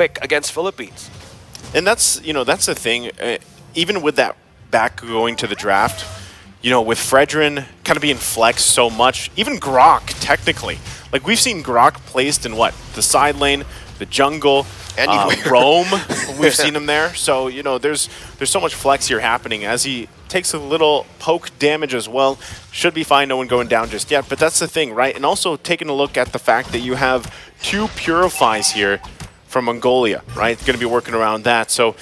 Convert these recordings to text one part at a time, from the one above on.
quick against Philippines. And that's, that's the thing. Even with that back going to the draft, with Fredrin kind of being flexed so much, even Grok, technically. Like, we've seen Grok placed in what? The side lane, the jungle, Roam, we've seen him there. So, there's so much flex here happening as he takes a little poke damage as well. Should be fine, no one going down just yet. But that's the thing, right? And also taking a look at the fact that you have 2 Purifies here from Mongolia, right? Going to be working around that. So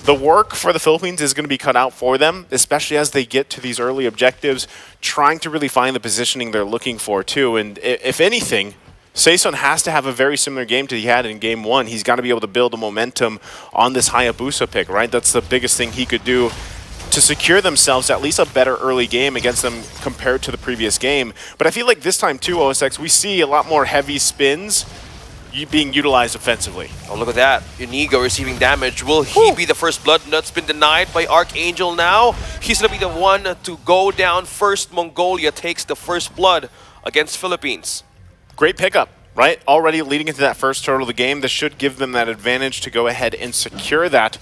the work for the Philippines is going to be cut out for them, especially as they get to these early objectives, trying to really find the positioning they're looking for too. And if anything, Saison has to have a very similar game to he had in Game 1. He's got to be able to build a momentum on this Hayabusa pick, right? That's the biggest thing he could do to secure themselves at least a better early game against them compared to the previous game. But I feel like this time too, OSX, we see a lot more heavy spins being utilized offensively. Oh, look at that. Inigo receiving damage. Will he be the first blood? That's been denied by Archangel now. He's going to be the one to go down first. Mongolia takes the first blood against Philippines. Great pickup, right? Already leading into that first turtle of the game. This should give them that advantage to go ahead and secure that.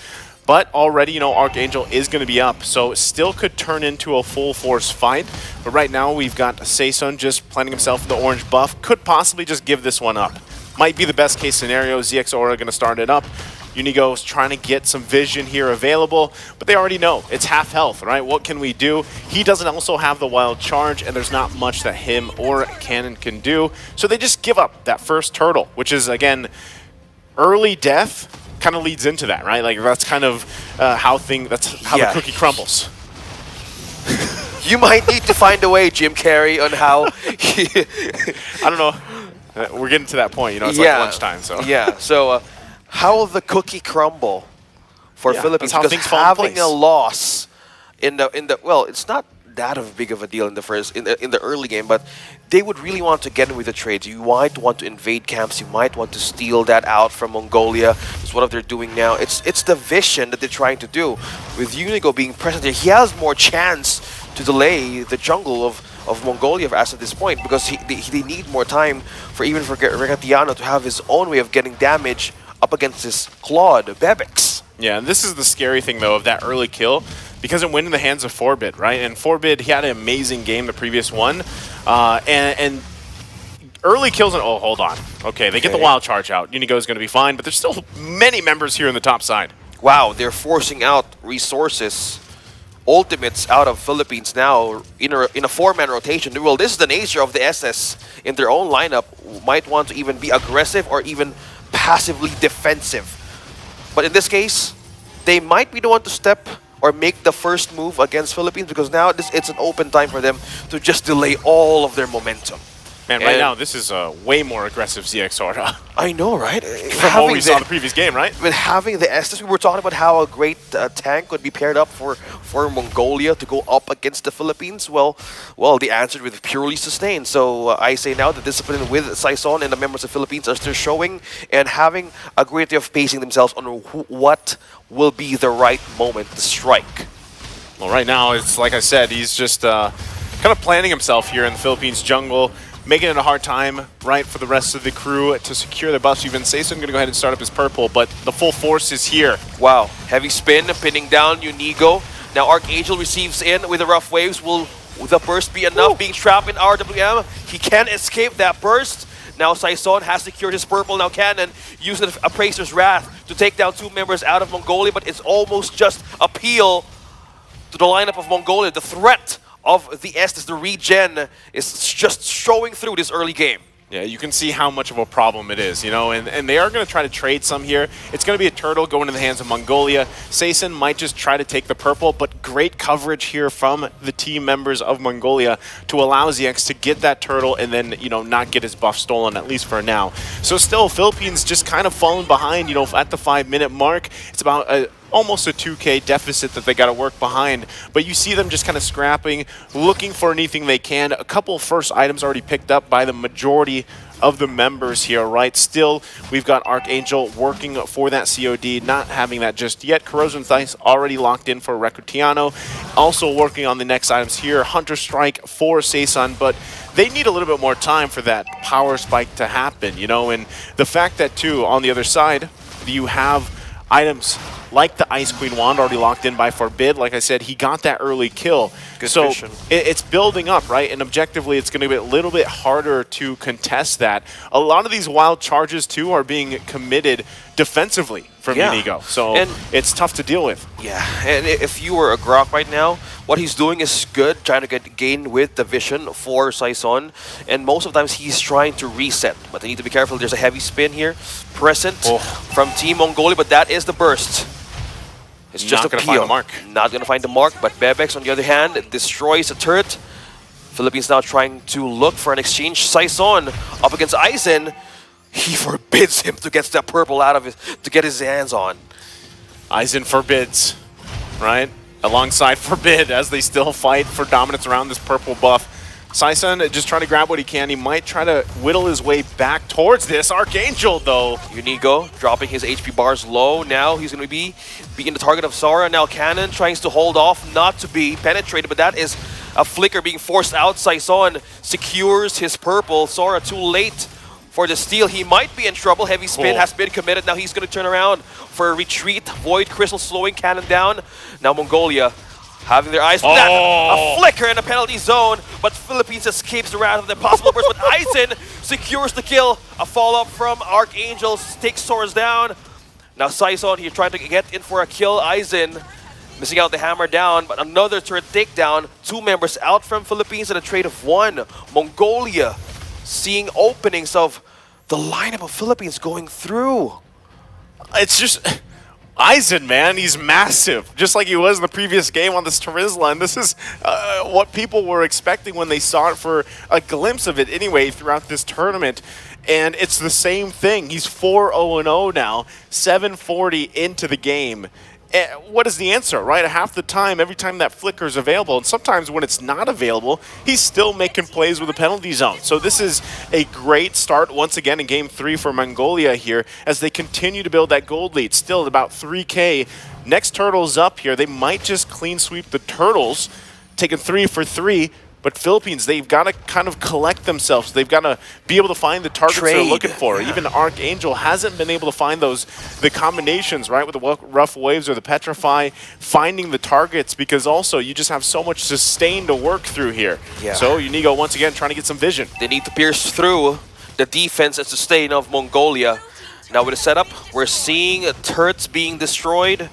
But already, Archangel is going to be up, so still could turn into a full force fight. But right now, we've got Saison just planting himself for the orange buff. Could possibly just give this one up. Might be the best case scenario. ZX Aura going to start it up. Unigo's trying to get some vision here available, but they already know it's half health, right? What can we do? He doesn't also have the wild charge, and there's not much that him or Cannon can do. So they just give up that first turtle, which is, again, early death kind of leads into that, right? Like, that's kind of how the cookie crumbles. You might need to find a way, Jim Carrey, on how I don't know. We're getting to that point, it's like lunchtime, so. Yeah, so how will the cookie crumble for Philippines? That's how because things fall in having place. a loss in the well, it's not that of big of a deal in the early game, but they would really want to get in with the trades. You might want to invade camps, you might want to steal that out from Mongolia. That's what they're doing now. It's the vision that they're trying to do. With Unigo being present there, he has more chance to delay the jungle of Mongolia as at this point, because they need more time for Regatiano to have his own way of getting damage up against his Claude, Bebix. Yeah, and this is the scary thing, though, of that early kill, because it went in the hands of Forbid, right? And Forbid, he had an amazing game the previous one, and early kills, oh, hold on. Okay, they get the wild charge out. Unigo's going to be fine, but there's still many members here in the top side. Wow, they're forcing out resources, ultimates out of Philippines now in a 4-man rotation. Well, this is the nature of the SS in their own lineup. Might want to even be aggressive or even passively defensive. But in this case, they might be the one to step or make the first move against Philippines, because now it's an open time for them to just delay all of their momentum. Man, right now, this is a way more aggressive ZX Aura. I know, right? From what we saw in the previous game, right? With having the Estes, we were talking about how a great tank could be paired up for Mongolia to go up against the Philippines. Well, they answered with purely sustained. So I say now the discipline with Saison and the members of the Philippines are still showing and having a great way of pacing themselves on what will be the right moment to strike. Well, right now, it's like I said, he's just kind of planning himself here in the Philippines jungle, making it a hard time, right, for the rest of the crew to secure their buffs. Even Saison going to go ahead and start up his purple, but the full force is here. Wow, heavy spin, pinning down Unigo. Now Archangel receives in with the rough waves. Will the burst be enough? Being trapped in RWM, he can escape that burst. Now Saison has secured his purple. Now Cannon using Appraiser's Wrath to take down 2 members out of Mongolia, but it's almost just a peel to the lineup of Mongolia. The threat of the Estes, the regen, is just showing through this early game. Yeah, you can see how much of a problem it is, and they are going to try to trade some here. It's going to be a turtle going in the hands of Mongolia. Saison might just try to take the purple, but great coverage here from the team members of Mongolia to allow ZX to get that turtle and then, not get his buff stolen, at least for now. So still, Philippines just kind of falling behind, at the 5-minute mark. It's about almost a 2K deficit that they got to work behind, but you see them just kind of scrapping, looking for anything they can. A couple first items already picked up by the majority of the members here, right? Still, we've got Archangel working for that COD, not having that just yet. Corrosion Thice already locked in for Recutiano, also working on the next items here. Hunter Strike for Saison, but they need a little bit more time for that power spike to happen, and the fact that, too, on the other side, you have items like the Ice Queen Wand already locked in by Forbid. Like I said, he got that early kill. Good so vision. it's building up, right? And objectively, it's going to be a little bit harder to contest that. A lot of these wild charges, too, are being committed defensively from Unigo. So and it's tough to deal with. Yeah, and if you were a Grok right now, what he's doing is good, trying to gain with the vision for Saison, and most of the times he's trying to reset. But they need to be careful. There's a heavy spin here, present from Team Mongolia, but that is the burst. It's just Not a going to find the peel. mark. Not going to find the mark, but Bebex, on the other hand, destroys a turret. Philippines now trying to look for an exchange. Saison up against Aizen. He forbids him to get that purple out of to get his hands on. Aizen forbids, right? Alongside Forbid as they still fight for dominance around this purple buff. Saison just trying to grab what he can. He might try to whittle his way back towards this. Archangel, though. Unigo dropping his HP bars low. Now he's going to be in the target of Sora. Now Cannon tries to hold off, not to be penetrated, but that is a flicker being forced out. Saison secures his purple. Sora too late for the steal. He might be in trouble. Heavy spin has been committed. Now he's going to turn around for a retreat. Void Crystal slowing Cannon down. Now Mongolia having their eyes on that. A flicker in the penalty zone, but Philippines escapes the wrath of the possible burst. But Aizen secures the kill. A follow-up from Archangel takes Sora's down. Now Saison here trying to get in for a kill. Aizen missing out the hammer down, but another turret takedown. 2 members out from Philippines at a trade of 1. Mongolia seeing openings of the lineup of Philippines going through. It's just... Aizen, man, he's massive, just like he was in the previous game on this Terizla, and this is what people were expecting when they saw it for a glimpse of it anyway throughout this tournament, and it's the same thing. He's 4-0-0 now, 740 into the game. What is the answer, right? Half the time, every time that flicker is available, and sometimes when it's not available, he's still making plays with the penalty zone. So this is a great start once again in Game 3 for Mongolia here as they continue to build that gold lead. Still at about 3K. Next Turtles up here. They might just clean sweep the Turtles, taking 3 for 3. But Philippines, they've got to kind of collect themselves. They've got to be able to find the targets they're looking for. Yeah. Even Archangel hasn't been able to find the combinations, right, with the rough waves or the petrify, finding the targets, because also you just have so much sustain to work through here. Yeah. So Unigo once again trying to get some vision. They need to pierce through the defense and sustain of Mongolia. Now with the setup, we're seeing turrets being destroyed.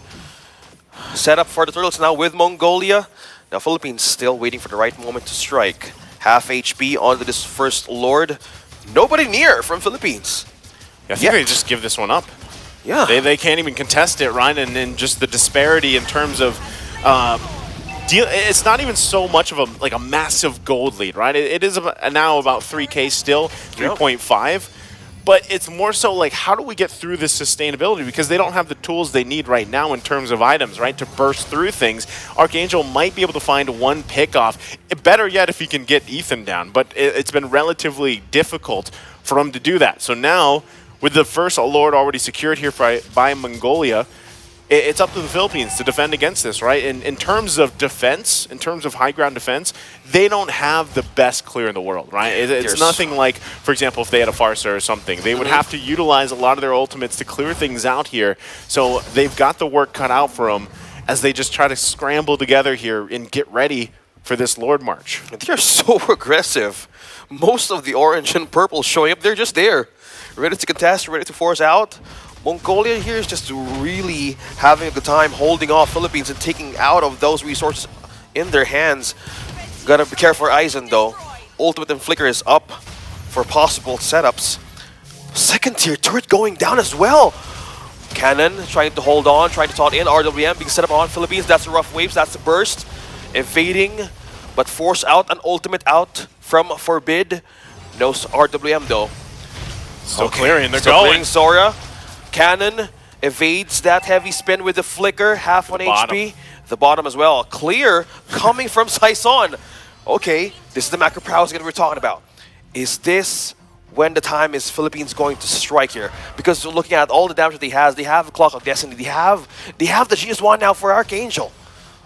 Setup for the Turtles now with Mongolia. Now Philippines still waiting for the right moment to strike. Half HP onto this first Lord. Nobody near from Philippines. I think they just give this one up. Yeah. They can't even contest it, right? And then just the disparity in terms of... it's not even so much of a massive gold lead, right? It is now about 3K still, 3.5. But it's more so like, how do we get through this sustainability? Because they don't have the tools they need right now in terms of items, right, to burst through things. Archangel might be able to find one pickoff. Better yet if he can get Ethan down. But it's been relatively difficult for him to do that. So now, with the first Lord already secured here by Mongolia, it's up to the Philippines to defend against this, right? In terms of defense, in terms of high ground defense, they don't have the best clear in the world, right? It's nothing like, for example, if they had a Farsa or something. They would have to utilize a lot of their ultimates to clear things out here. So they've got the work cut out for them as they just try to scramble together here and get ready for this Lord March. They're so aggressive. Most of the orange and purple showing up, they're just there. Ready to contest, ready to force out. Mongolia here is just really having a good time holding off Philippines and taking out of those resources in their hands. Gotta be careful for Aizen though. Ultimate and Flicker is up for possible setups. Second tier turret going down as well. Cannon trying to hold on, trying to taunt in. RWM being set up on Philippines. That's the rough waves, that's the burst. Evading, but force out an ultimate out from Forbid. No RWM though. Still clearing, they're Still going. Sora. Cannon evades that heavy spin with the flicker, half on HP. The bottom as well. Clear coming from Saison. Okay, this is the macro prowess again we're talking about. Is this when the time is Philippines going to strike here? Because looking at all the damage that they have a Clock of Destiny. They have the GS1 now for Archangel.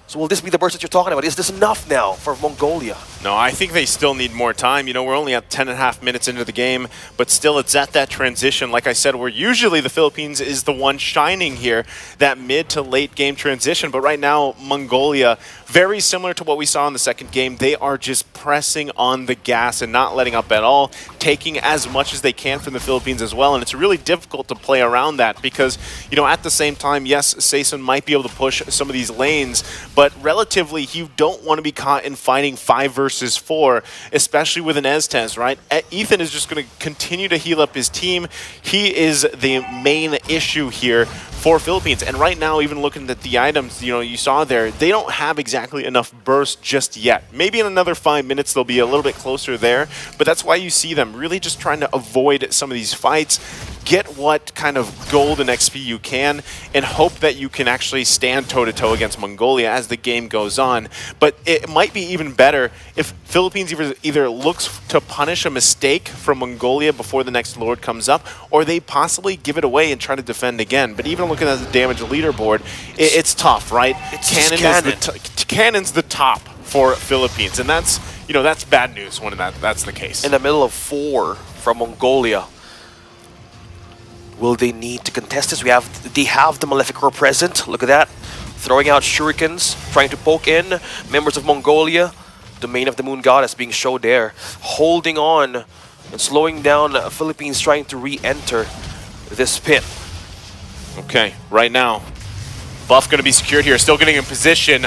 So will this be the burst that you're talking about? Is this enough now for Mongolia? No, I think they still need more time. You know, we're only at 10.5 minutes into the game, but still it's at that transition. Like I said, where usually the Philippines is the one shining here, that mid to late game transition. But right now, Mongolia, very similar to what we saw in the second game, they are just pressing on the gas and not letting up at all, taking as much as they can from the Philippines as well. And it's really difficult to play around that because, you know, at the same time, yes, Sason might be able to push some of these lanes, but relatively, you don't want to be caught in fighting 5 versus 4, especially with an Estes, right? Ethan is just going to continue to heal up his team. He is the main issue here for Philippines. And right now, even looking at the items, you know, you saw there, they don't have exactly enough burst just yet. Maybe in another 5 minutes, they'll be a little bit closer there. But that's why you see them really just trying to avoid some of these fights, get what kind of gold and XP you can, and hope that you can actually stand toe-to-toe against Mongolia as the game goes on. But it might be even better if Philippines either looks to punish a mistake from Mongolia before the next Lord comes up, or they possibly give it away and try to defend again. But even looking at the damage leaderboard, it's tough, right? Cannon's the top for Philippines, and that's, you know, that's bad news when that's the case. In the middle of 4 from Mongolia. Will they need to contest this? They have the Maleficor present. Look at that. Throwing out shurikens, trying to poke in members of Mongolia. Domain of the Moon Goddess being showed there. Holding on and slowing down Philippines trying to re-enter this pit. Okay, right now, buff going to be secured here. Still getting in position.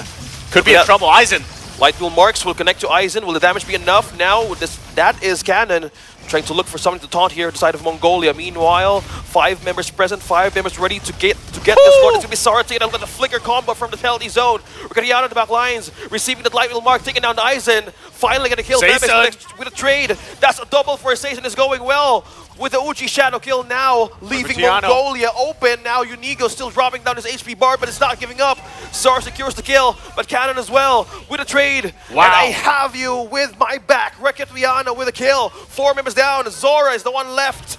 Could be in trouble. Eisen. Light wheel marks will connect to Eisen. Will the damage be enough now? With this, that is Cannon trying to look for something to taunt here on the side of Mongolia. Meanwhile, 5 members present, 5 members ready to get this Lord. It's going to be Sarate. Look at the flicker combo from the penalty zone. We're going to out of the back lines, receiving the light wheel mark, taking down Eisen. Finally going to kill damage with a trade. That's a double for Sason. Is going well. With the Uchi Shadow kill now, leaving Mongolia open. Now Unigo still dropping down his HP bar, but it's not giving up. Sar secures the kill, but Cannon as well with a trade. Wow. And I have you with my back. Reketwiano with a kill. 4 members down. Zora is the one left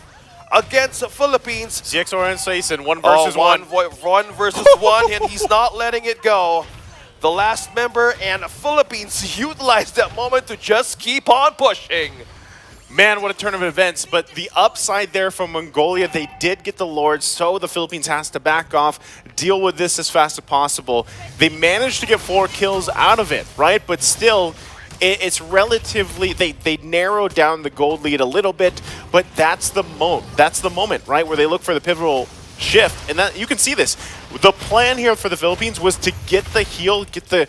against the Philippines. ZXOR and Sason, 1 versus 1. 1 versus 1, and he's not letting it go. The last member, and Philippines utilized that moment to just keep on pushing. Man, what a turn of events. But the upside there from Mongolia, they did get the Lord, so the Philippines has to back off, deal with this as fast as possible. They managed to get 4 kills out of it, right? But still, it's relatively, they narrowed down the gold lead a little bit, but that's the moment, right? Where they look for the pivotal shift, and that you can see this. The plan here for the Philippines was to get the heal, get the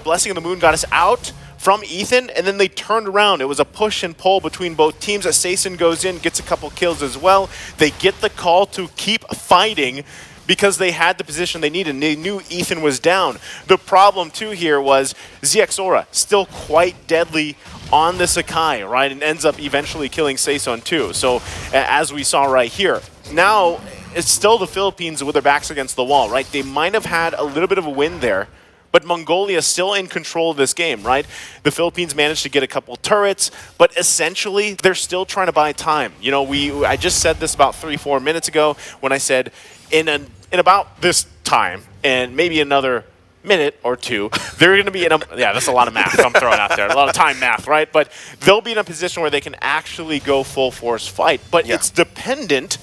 Blessing of the Moon Goddess out from Ethan, and then they turned around. It was a push and pull between both teams. As Sason goes in, gets a couple kills as well. They get the call to keep fighting because they had the position they needed, and they knew Ethan was down. The problem, too, here was ZXORA, still quite deadly on the Sakai, right, and ends up eventually killing Sason, too. So, as we saw right here, now it's still the Philippines with their backs against the wall, right? They might have had a little bit of a win there, but Mongolia is still in control of this game, right? The Philippines managed to get a couple turrets, but essentially they're still trying to buy time. You know, I just said this about 3-4 minutes ago when I said in about this time and maybe another minute or 2, they're going to be in a, yeah, that's a lot of math I'm throwing out there, a lot of time math, right? But they'll be in a position where they can actually go full force fight, but it's dependent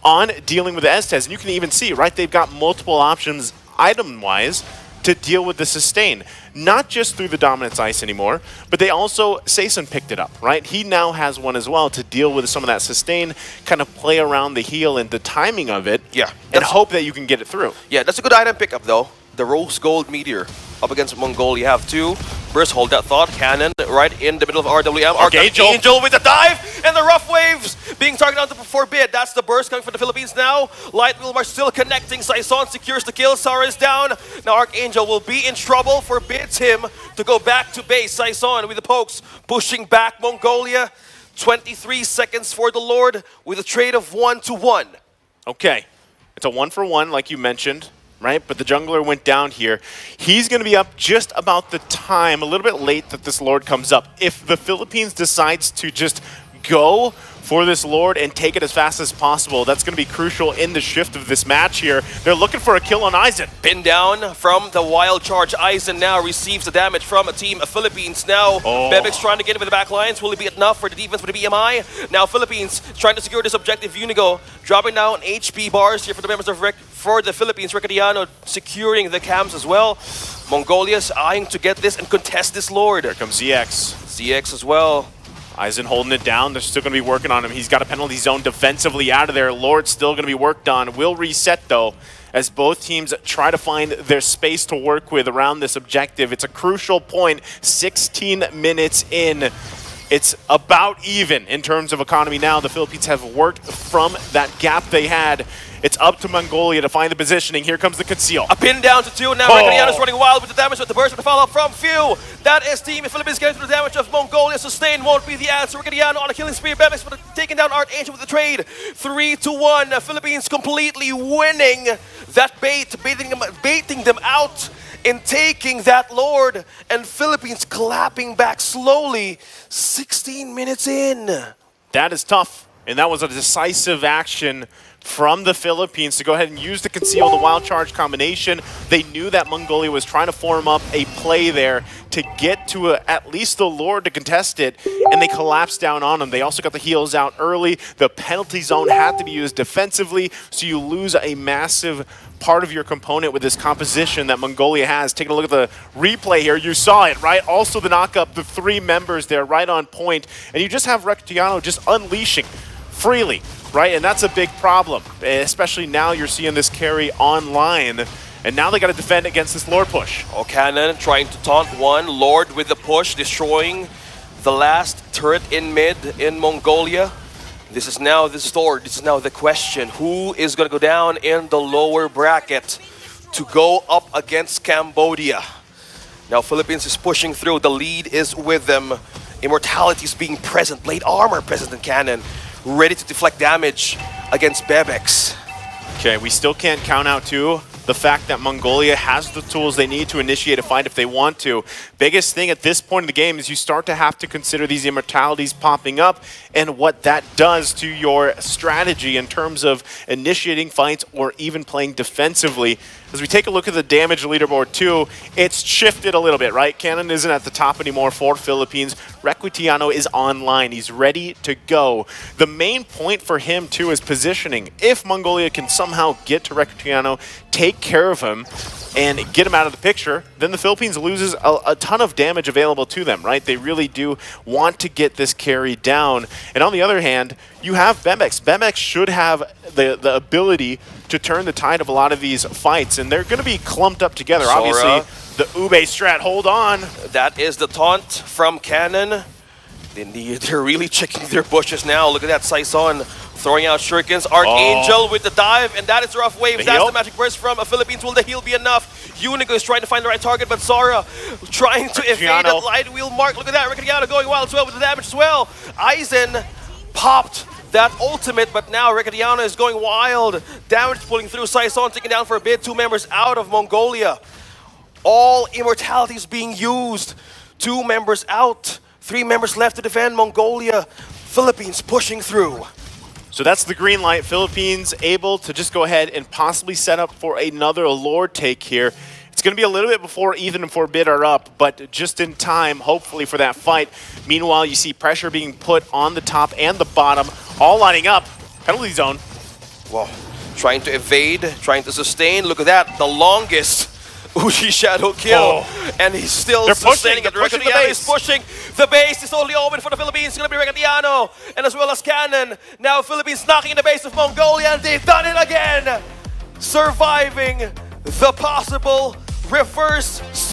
on dealing with the Estes, and you can even see, right, they've got multiple options item-wise to deal with the sustain. Not just through the Dominance Ice anymore, but they also, Sason picked it up, right? He now has one as well to deal with some of that sustain, kind of play around the heal and the timing of it, and hope that you can get it through. Yeah, that's a good item pickup though. The Rose Gold Meteor up against Mongolia. You have 2. Burst, hold that thought. Cannon right in the middle of RWM. Archangel with a dive, and the rough waves being targeted onto Forbid. That's the burst coming from the Philippines now. Light Wheel March still connecting. Saison secures the kill. Sara is down. Now Archangel will be in trouble. Forbids him to go back to base. Saison with the pokes pushing back Mongolia. 23 seconds for the Lord with a trade of 1-1. Okay, it's a 1-for-1 like you mentioned. Right, but the jungler went down here. He's going to be up just about the time, a little bit late, that this Lord comes up. If the Philippines decides to just go for this Lord and take it as fast as possible. That's going to be crucial in the shift of this match here. They're looking for a kill on Aizen. Pin down from the wild charge. Aizen now receives the damage from a team of Philippines. Now, Bebek's trying to get in with the back lines. Will it be enough for the defense for the BMI? Now, Philippines trying to secure this objective. Unigo dropping down HP bars here for the members of for the Philippines. Recadiano securing the cams as well. Mongolia's eyeing to get this and contest this Lord. Here comes ZX. ZX as well. Aizen holding it down. They're still going to be working on him. He's got a penalty zone defensively out of there. Lord's still going to be worked on. Will reset, though, as both teams try to find their space to work with around this objective. It's a crucial point. 16 minutes in. It's about even in terms of economy now. The Philippines have worked from that gap they had. It's up to Mongolia to find the positioning. Here comes the conceal. A pin down to 2. Now Recadiano's running wild with the damage, with the burst, with the follow-up from Few. That is Team Philippines getting through the damage of Mongolia. Sustain won't be the answer. Recadiano on a killing spree. Bebek's taking down Archangel with the trade. 3-1. Philippines completely winning that baiting them out in taking that Lord, and Philippines clapping back slowly 16 minutes in. That is tough, and that was a decisive action from the Philippines to go ahead and use the conceal, the wild charge combination. They knew that Mongolia was trying to form up a play there to get to at least the Lord to contest it, and they collapsed down on him. They also got the heals out early. The penalty zone had to be used defensively, so you lose a massive part of your component with this composition that Mongolia has. Taking a look at the replay here, you saw it, right? Also the knock-up, the 3 members there right on point, and you just have Rectiano just unleashing freely, right? And that's a big problem, especially now you're seeing this carry online, and now they got to defend against this Lord push. Cannon trying to taunt one. Lord with the push, destroying the last turret in mid in Mongolia. This is now the story. This is now the question. Who is going to go down in the lower bracket to go up against Cambodia? Now Philippines is pushing through. The lead is with them. Immortality is being present. Blade armor present in Cannon. Ready to deflect damage against Bebek's. Okay, we still can't count out too the fact that Mongolia has the tools they need to initiate a fight if they want to. Biggest thing at this point in the game is you start to have to consider these immortalities popping up and what that does to your strategy in terms of initiating fights or even playing defensively. As we take a look at the damage leaderboard too, it's shifted a little bit, right? Cannon isn't at the top anymore for Philippines. Rectiano is online. He's ready to go. The main point for him too is positioning. If Mongolia can somehow get to Rectiano, take care of him, and get him out of the picture, then the Philippines loses a ton of damage available to them, right? They really do want to get this carry down. And on the other hand, you have Bemex. Bemex should have the ability to turn the tide of a lot of these fights, and they're going to be clumped up together. Sora. Obviously, the Ube strat, hold on. That is the taunt from Cannon. They're really checking their bushes now. Look at that, Saison throwing out shurikens. Archangel with the dive, and that is the rough wave. That's the magic burst from Philippines. Will the heal be enough? Unigo is trying to find the right target, but Zara trying to evade that light wheel mark. Look at that, Recadiano going wild as well with the damage as well. Aizen popped that ultimate, but now Recadiano is going wild. Damage pulling through. Saison taken down for a bit. 2 members out of Mongolia. All immortalities being used. 2 members out. 3 members left to defend Mongolia. Philippines pushing through. So that's the green light. Philippines able to just go ahead and possibly set up for another Lord take here. It's going to be a little bit before Ethan and Forbid are up, but just in time, hopefully, for that fight. Meanwhile, you see pressure being put on the top and the bottom, all lining up. Penalty zone. Well, trying to evade, trying to sustain. Look at that, the longest Uchi shadow kill, and he's still sustaining it. Recadiano is pushing. The base is only open for the Philippines. It's going to be Recadiano, and as well as Cannon. Now Philippines knocking in the base of Mongolia, and they've done it again. Surviving the possible reverse